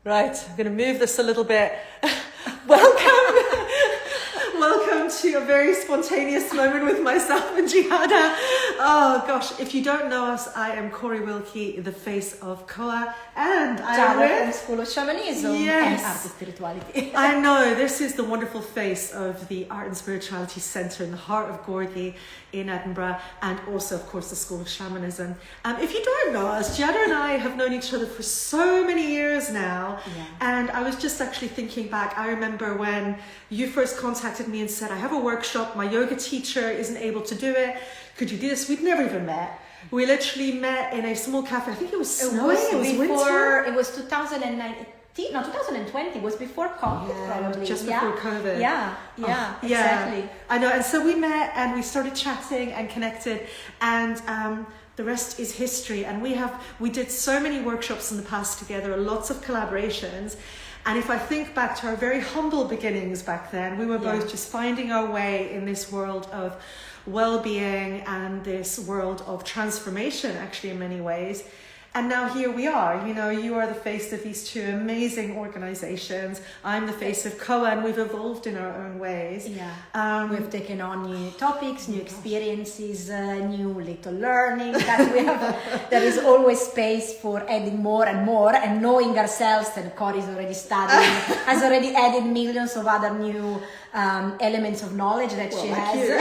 Right, I'm going to move this a little bit. Welcome. Welcome to a very spontaneous moment with myself and Giada. Oh gosh, if you don't know us, I am Corey Wilkie, the face of Koa, and I am from School of Shamanism and Art and Spirituality. I know, this is the wonderful face of the Art and Spirituality Centre in the heart of Gorgie in Edinburgh, and also, of course, the School of Shamanism. If you don't know us, Giada and I have known each other for so many years now, and I was just actually thinking back. I remember when you first contacted me and said, I have a workshop, my yoga teacher isn't able to do it, could you do this? We'd never even met. We literally met in a small cafe. I think it was snowing, it was winter. It was 2019, no, 2020, it was before COVID probably. Just before COVID. Exactly. I know, and so we met and we started chatting and connected, and the rest is history. And we did so many workshops in the past together, lots of collaborations. And if I think back to our very humble beginnings back then, we were both just finding our way in this world of well-being and this world of transformation, actually, in many ways. And now here we are. You know, you are the face of these two amazing organizations. I'm the face of Koa, and we've evolved in our own ways. We've taken on new topics, new experiences, new little learning that we have. There is always space for adding more and more, and knowing ourselves. And Corey's already studying, has already added millions of other new elements of knowledge that she has.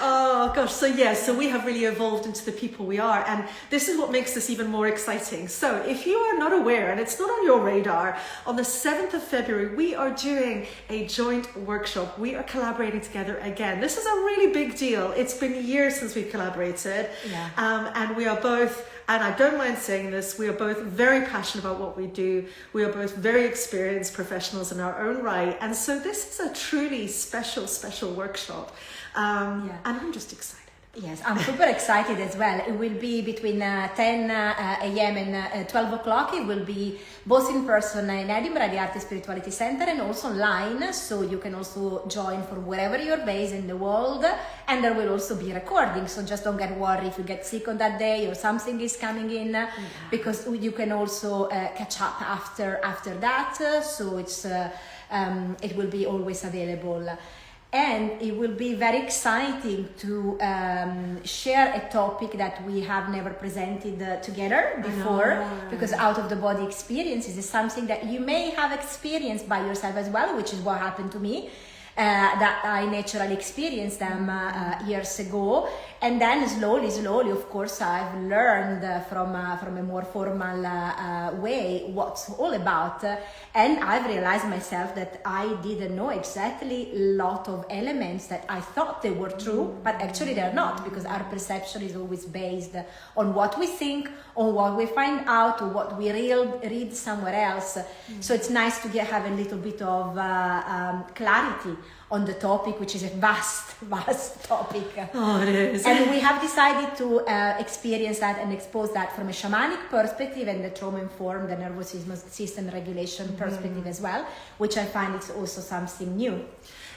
Oh gosh, so we have really evolved into the people we are, and this is what makes this even more exciting. So if you are not aware, and it's not on your radar, on the 7th of February we are doing a joint workshop. We are collaborating together again. This is a really big deal. It's been years since we've collaborated, and we are both, and I don't mind saying this, we are both very passionate about what we do. We are both very experienced professionals in our own right, and so this is a truly special workshop. And I'm just excited. Yes, I'm super excited as well. It will be between 10 a.m. and 12 o'clock. It will be both in person in Edinburgh, the Art and Spirituality Centre, and also online. So you can also join from wherever you're based in the world. And there will also be recording. So just don't get worried if you get sick on that day or something is coming in, because you can also catch up after that. So it will be always available. And it will be very exciting to share a topic that we have never presented together before, because out of the body experiences is something that you may have experienced by yourself as well, which is what happened to me. That I naturally experienced them years ago, and then slowly, of course, I've learned from a more formal way what's all about, and I've realized myself that I didn't know exactly a lot of elements that I thought they were true, but actually they're not, because our perception is always based on what we think, on what we find out, or what we read somewhere else. So it's nice to have a little bit of clarity on the topic, which is a vast topic. Oh, it is. And we have decided to experience that and expose that from a shamanic perspective and the trauma-informed, the nervous system regulation perspective as well, which I find is also something new.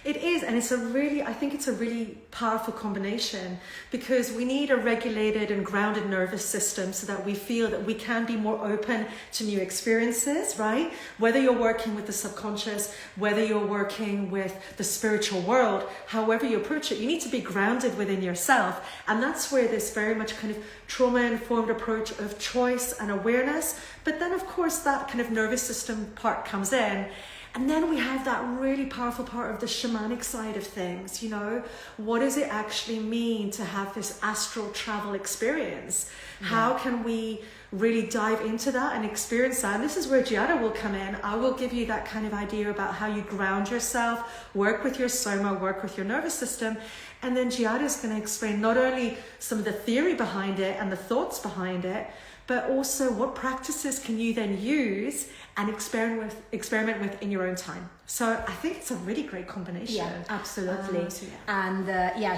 It is, and I think it's a really powerful combination, because we need a regulated and grounded nervous system so that we feel that we can be more open to new experiences, right? Whether you're working with the subconscious, whether you're working with the spiritual world, however you approach it, you need to be grounded within yourself. And that's where this very much kind of trauma-informed approach of choice and awareness, but then of course that kind of nervous system part comes in. And then we have that really powerful part of the shamanic side of things, you know, what does it actually mean to have this astral travel experience? How can we really dive into that and experience that? And this is where Giada will come in. I will give you that kind of idea about how you ground yourself, work with your soma, work with your nervous system. And then Giada is going to explain not only some of the theory behind it and the thoughts behind it, but also what practices can you then use and experiment with in your own time. So I think it's a really great combination. Yeah, absolutely. And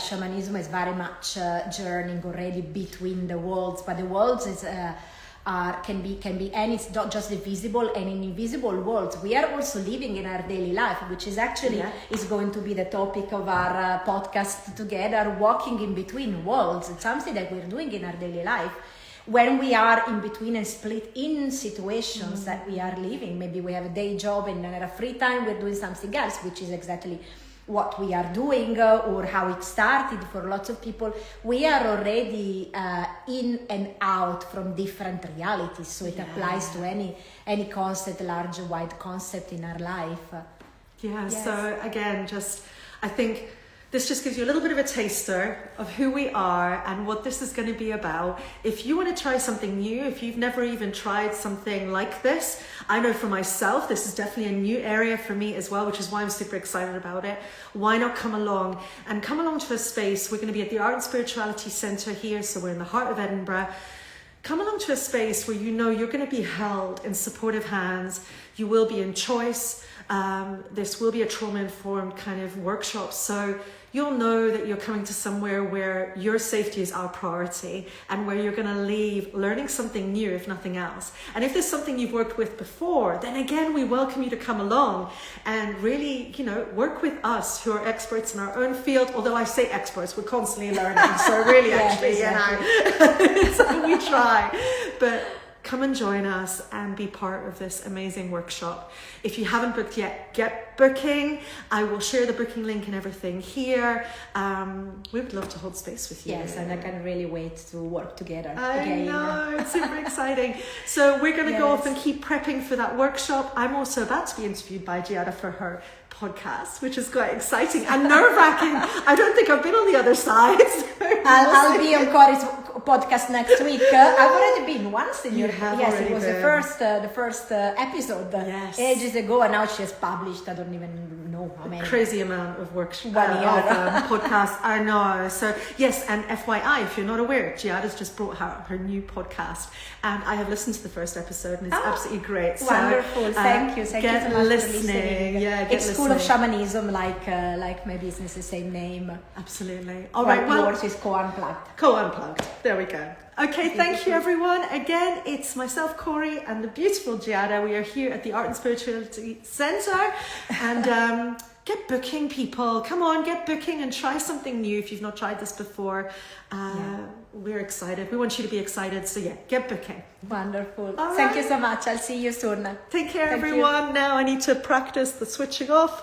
shamanism is very much journeying already between the worlds, but the worlds is can be, and it's not just the visible and invisible worlds. We are also living in our daily life, which is actually is going to be the topic of our podcast together, walking in between worlds. It's something that we're doing in our daily life. when we are in between and split in situations that we are living, maybe we have a day job and then at a free time we're doing something else, which is exactly what we are doing, or how it started for lots of people. We are already in and out from different realities, so it applies to any concept, large, wide concept in our life. Yes. So again, I think this just gives you a little bit of a taster of who we are and what this is going to be about. If you want to try something new, if you've never even tried something like this, I know for myself, this is definitely a new area for me as well, which is why I'm super excited about it. Why not come along to a space? We're going to be at the Art and Spirituality Centre here, so we're in the heart of Edinburgh. Come along to a space where you know you're going to be held in supportive hands. You will be in choice. This will be a trauma-informed kind of workshop, so you'll know that you're coming to somewhere where your safety is our priority and where you're going to leave learning something new, if nothing else. And if there's something you've worked with before, then again, we welcome you to come along and really, work with us who are experts in our own field. Although I say experts, we're constantly learning, so really so we try. But come and join us and be part of this amazing workshop. If you haven't booked yet, get booking. I will share the booking link and everything here. We would love to hold space with you. Yes, and I can really wait to work together I again. know, it's super exciting. So we're going to go off and keep prepping for that workshop. I'm also about to be interviewed by Giada for her podcast, which is quite exciting and nerve-wracking. I don't think I've been on the other side. I'll be on Corey's podcast next week. I've already been once in your yes, it was been. the first episode ages ago, and now she has published, I don't even know how many. Crazy amount of work. 1 year. Podcasts, I know. So yes, and FYI, if you're not aware, Giada's just brought out her new podcast, and I have listened to the first episode, and it's absolutely great. Wonderful, so, thank you so get much listening. for listening. Yeah, it's School listening. of Shamanism, like my business, the same name. Absolutely. All right, yours is Co-Unplugged. Co-Unplugged. There we go. Okay, thank you everyone. Again, it's myself, Corey, and the beautiful Giada. We are here at the Art and Spirituality Centre, and get booking, people. Come on, get booking and try something new if you've not tried this before. We're excited. We want you to be excited. So get booking. Wonderful. All Thank right. you so much. I'll see you soon. Take care, Thank everyone. you. Now I need to practice the switching off.